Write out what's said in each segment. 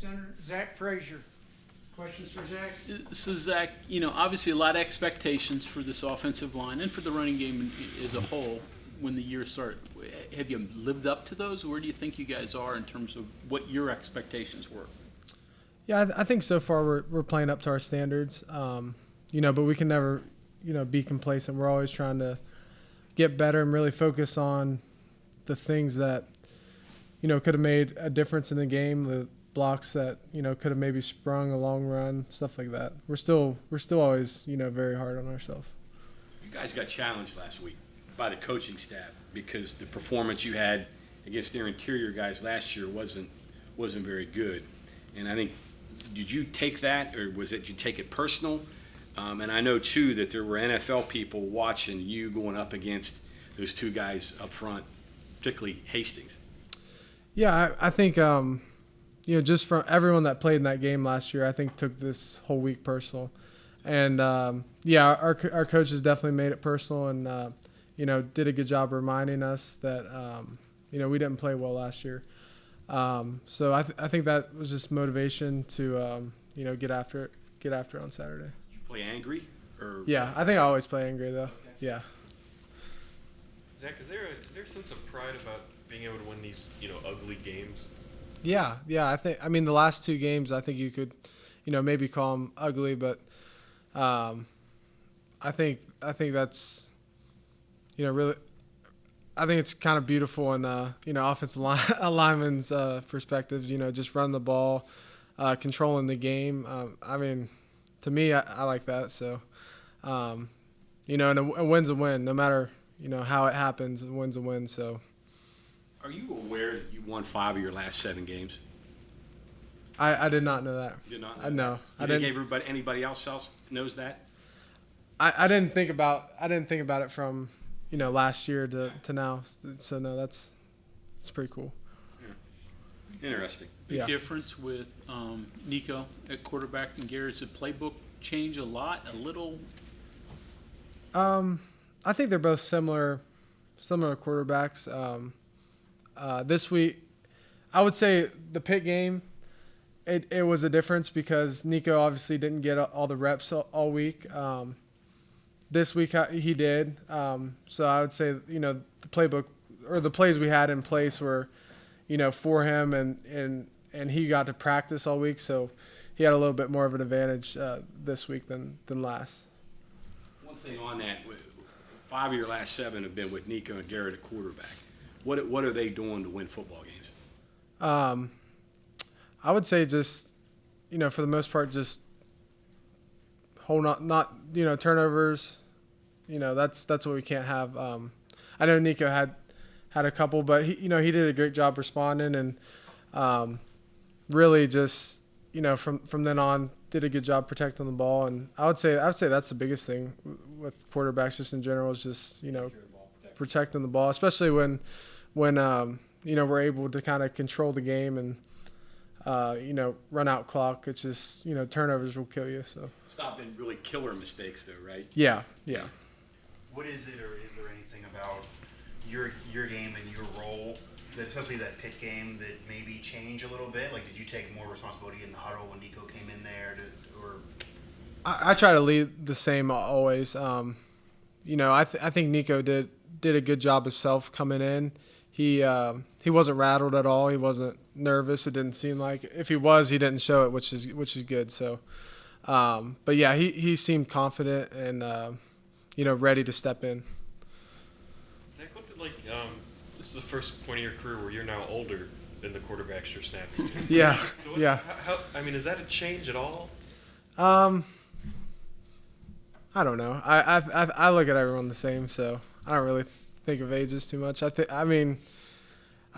center, Zach Frazier. Questions for Zach? So, Zach, obviously a lot of expectations for this offensive line and for the running game as a whole when the year started. Have you lived up to those? Where do you think you guys are in terms of what your expectations were? Yeah, I think so far we're playing up to our standards. But we can never, be complacent. We're always trying to get better and really focus on the things that, could have made a difference in the game, the blocks that, could have maybe sprung a long run, stuff like that. We're still always, very hard on ourselves. You guys got challenged last week by the coaching staff because the performance you had against their interior guys last year wasn't very good. And I think, did you take that, or did you take it personal? And I know, too, that there were NFL people watching you going up against those two guys up front, particularly Hastings. Yeah, I think, just from everyone that played in that game last year, I think took this whole week personal. And, our coaches definitely made it personal and, did a good job reminding us that, we didn't play well last year. So I think that was just motivation to, get after it on Saturday. Did you play angry? Yeah, I think I always play angry, though. Okay. Yeah. Zach, is there a sense of pride about being able to win these, ugly games? Yeah. I mean, the last two games, I think you could, maybe call them ugly, but I think that's, really, I think it's kind of beautiful in, offensive lineman's perspective, just run the ball, controlling the game. I mean, to me, I like that. So, and a win's a win, no matter, how it happens, a win's a win. So. Are you aware that you won 5 of your last 7 games? I did not know that. You did not know No. I didn't. Anybody else knows that? I didn't think about it from, last year to now. So no, that's pretty cool. Yeah. Interesting. Big difference with Nico at quarterback and Garrett. Does the playbook change a lot, a little? I think they're both similar quarterbacks. This week, I would say the Pitt game, it was a difference because Nico obviously didn't get all the reps all week. This week he did. So I would say, the playbook or the plays we had in place were, for him and he got to practice all week. So he had a little bit more of an advantage this week than last. One thing on that, 5 of your last 7 have been with Nico and Garrett at quarterback. What are they doing to win football games? I would say just, for the most part, just hold on, not turnovers. That's what we can't have. I know Nico had a couple, but he did a great job responding and really just from then on did a good job protecting the ball. And I would say that's the biggest thing with quarterbacks just in general is just protecting the ball, especially when we're able to kind of control the game and run out clock. It's just turnovers will kill you. So Stopping really killer mistakes though, right? Yeah. What is it, or is there anything about your game and your role, especially that Pitt game, that maybe change a little bit? Like, did you take more responsibility in the huddle when Nico came in there, or? I try to lead the same always. I think Nico did a good job himself coming in. He wasn't rattled at all. He wasn't nervous. It didn't seem like. If he was, he didn't show it, which is good. So, but yeah, he seemed confident and ready to step in. Zach, what's it like? This is the first point of your career where you're now older than the quarterbacks you're snapping to. Yeah. So Yeah. Is that a change at all? I don't know. I look at everyone the same, so I don't really think of ages too much. I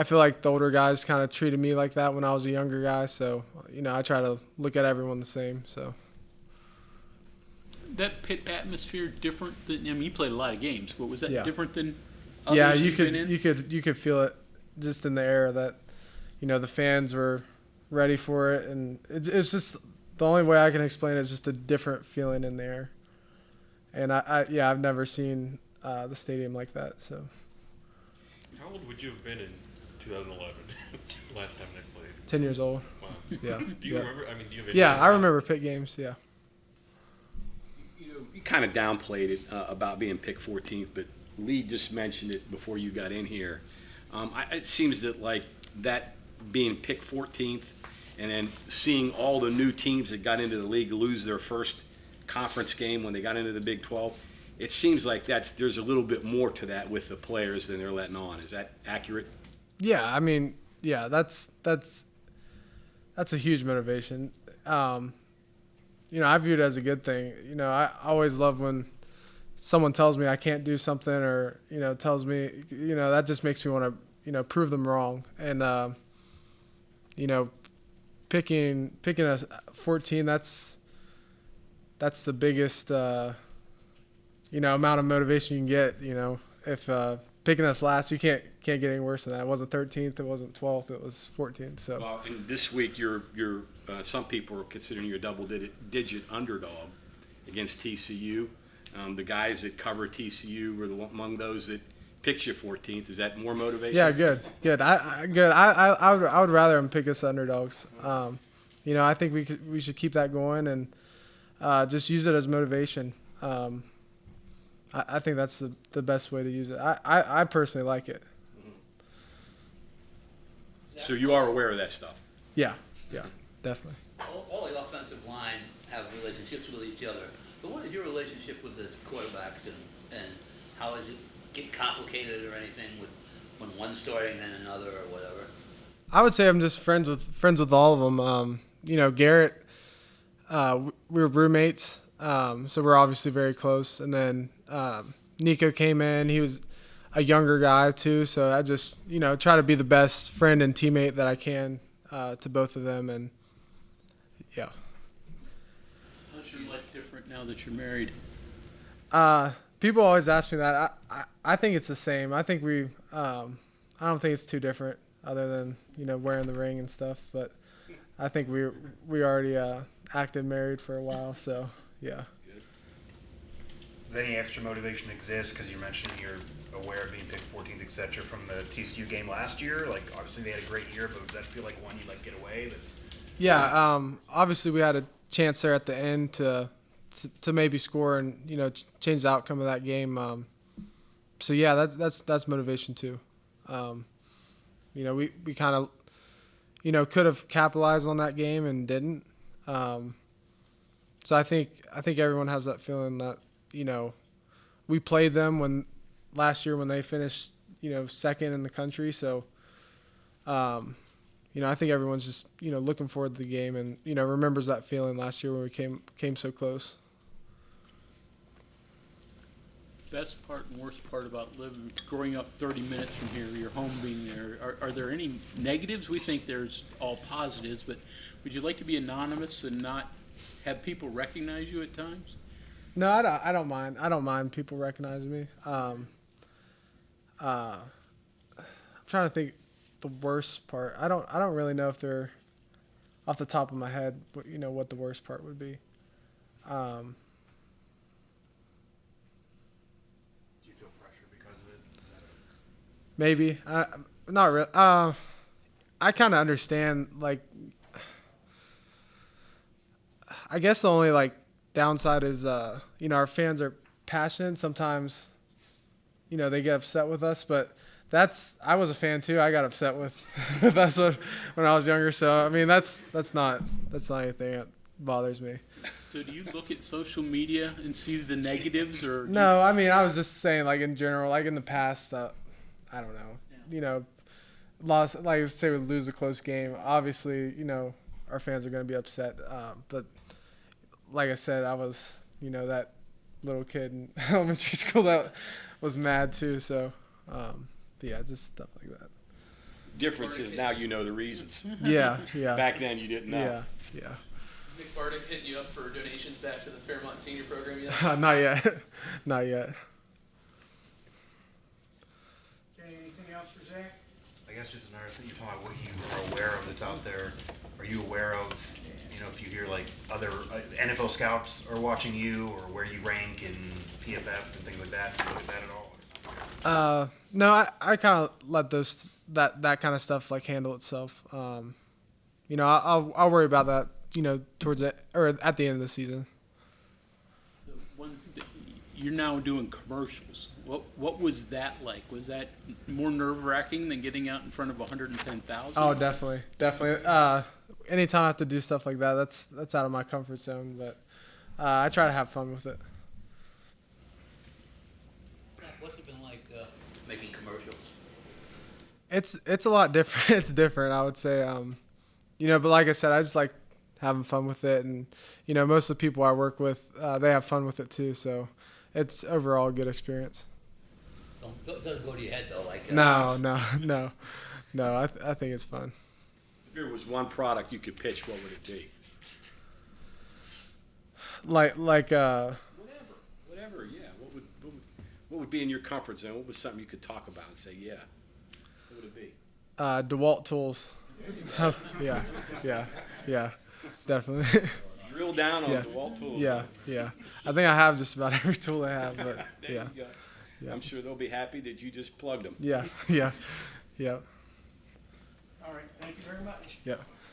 feel like the older guys kind of treated me like that when I was a younger guy, so I try to look at everyone the same. So That Pitt atmosphere different than? I mean, you played a lot of games, but was that different than? Yeah, others you you've could feel it just in the air that the fans were ready for it, and it's just the only way I can explain it is just a different feeling in the air. And I've never seen the stadium like that. So. How old would you have been in 2011, last time they played? 10 years old. Wow. Yeah. Do you yeah. remember? I mean, do you have Yeah, any- I remember pit games. Yeah. You kind of downplayed it about being picked 14th, but Lee just mentioned it before you got in here. It seems that like that being picked 14th and then seeing all the new teams that got into the league lose their first conference game when they got into the Big 12, it seems like there's a little bit more to that with the players than they're letting on. Is that accurate? Yeah, I mean, yeah, that's a huge motivation. I view it as a good thing. I always love when someone tells me I can't do something, or tells me, that just makes me want to prove them wrong. And picking a 14, that's the biggest amount of motivation you can get. If picking us last, you can't get any worse than that. It wasn't 13th, it wasn't 12th, it was 14th. So Well, and this week you're some people are considering you a double-digit underdog against TCU. The guys that cover TCU were among those that picked you 14th. Is that more motivation? yeah, good. I would rather them pick us underdogs. I think we should keep that going and just use it as motivation. I think that's the best way to use it. I personally like it. So you are aware of that stuff? Yeah, definitely. All the offensive line have relationships with each other. But what is your relationship with the quarterbacks, and how does it get complicated or anything with when one's starting and then another or whatever? I would say I'm just friends with all of them. Garrett, we were roommates, so we're obviously very close. And then Nico came in. He was a younger guy too, so I just try to be the best friend and teammate that I can to both of them. And yeah. How's your life different now that you're married? People always ask me that. I think it's the same. I think I don't think it's too different, other than wearing the ring and stuff. But I think we already acted married for a while, so yeah. Does any extra motivation exist? Because you mentioned you're aware of being picked 14th, etc. from the TCU game last year. Like, obviously they had a great year, but does that feel like one you get away? Yeah. Obviously we had a chance there at the end to maybe score and change the outcome of that game. So yeah, that's motivation too. We kind of could have capitalized on that game and didn't. So I think everyone has that feeling that we played them last year when they finished second in the country. So I think everyone's just looking forward to the game and remembers that feeling last year when we came so close. Best part and worst part about growing up 30 minutes from here, your home being there, are there any negatives? We think there's all positives, but would you like to be anonymous and not have people recognize you at times? No, I don't mind. I don't mind people recognizing me. I'm trying to think the worst part. I don't really know if they're off the top of my head, but what the worst part would be. Do you feel pressure because of it? Maybe. Not really. I kind of understand. I guess the only downside is our fans are passionate. Sometimes they get upset with us, but I was a fan too. I got upset with us when I was younger. So I mean that's not anything that bothers me. So do you look at social media and see the negatives, or No, I mean I was just saying in general, in the past, I don't know, lost, say we lose a close game. Obviously, our fans are going to be upset. But like I said, I was that little kid in elementary school that was mad too. So yeah, just stuff like that. Difference is now you know the reasons. Yeah. Back then you didn't know. Yeah. Nick Bardick hitting you up for donations back to the Fairmont Senior Program yet? Not yet. Not yet. Okay, anything else for Zach? I guess just another thing, you're talking about what you are aware of that's out there. Are you aware of, if you hear other NFL scouts are watching you, or where you rank in PFF and things like that? Do you look at that at all? No, I kind of let that kind of stuff handle itself. I'll worry about that, towards it or at the end of the season. So you're now doing commercials. What was that like? Was that more nerve-wracking than getting out in front of 110,000? Oh, definitely. Anytime I have to do stuff like that, that's out of my comfort zone. But I try to have fun with it. What's it been like making commercials? It's a lot different. It's different, I would say. But like I said, I just like having fun with it, and most of the people I work with, they have fun with it too. So it's overall a good experience. It doesn't go to your head though, like. No. I think it's fun. If there was one product you could pitch, what would it be? Like Whatever, yeah. What would be in your comfort zone? What was something you could talk about and say, yeah? What would it be? DeWalt tools. Yeah, definitely. Drill down on Yeah. DeWalt tools. Yeah. I think I have just about every tool they have, but There yeah. you go. Yeah. I'm sure they'll be happy that you just plugged them. Yeah. All right, thank you very much. Yeah.